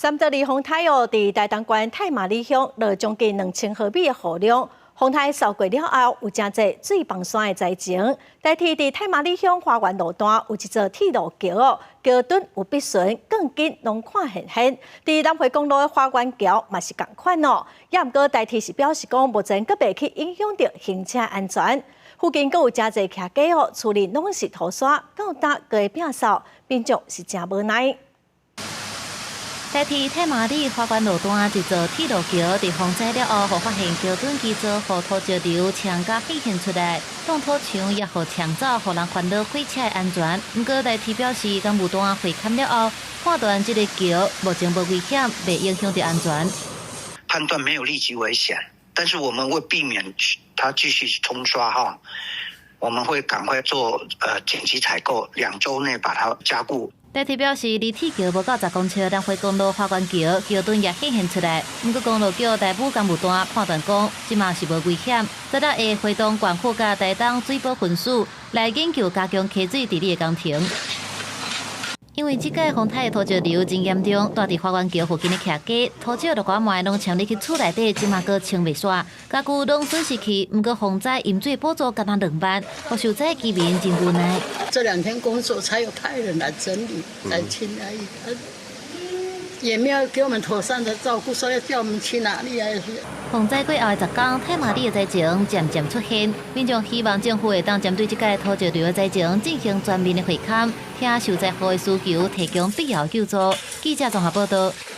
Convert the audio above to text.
3.2风台哦，伫大东县太麻里乡落将近2000毫米的雨量。风台扫过了后，有真侪水崩山的灾情。代替伫太麻里乡花园路段有一座铁路桥哦，桥墩有必损，更紧拢看现现。伫南回公路的花园桥嘛是共款哦，也毋过代替是表示讲，目前阁袂去影响到行车安全。附近阁有真侪徛街哦，厝里拢是土沙，到搭阁会摒扫，民众是真无奈。 代替太麻里花园路段一座铁路桥，伫风灾了后，互发现桥墩基座互土石流墙甲显现出来，动土墙也互墙走，互人烦恼火车的安全。不过代替表示，工务段会勘了后，判断这个桥目前无危险，袂影响到安全。判断没有立即危险，但是我们为避免它继续冲刷哈，我们会赶快做紧急采购，2周内把它加固。 代替表示，离铁桥无到10公尺，南回公路花园桥桥墩也显现出来。不过公路局台埔工务段判断讲，即嘛是无危险，早日会会动管库甲台东水保分署来研究加强溪水治理的工程。因为即届风台的土石流真严重，住伫花园桥附近的徛街，土石落寡卖拢潜入去厝内底，即嘛阁清袂煞，家具拢损失去。不过洪灾饮水补助敢若2万，互受灾居民真无奈。这2天工作才有派人来整理、来清而已，也没有给我们妥善的照顾，所以叫我们去哪里啊？洪灾过后的10天，太麻里的灾情渐渐出现，民众希望政府会当针对这届土石流的灾情进行全面的会勘，听受灾户的需求，提供必要救助。记者综合报道。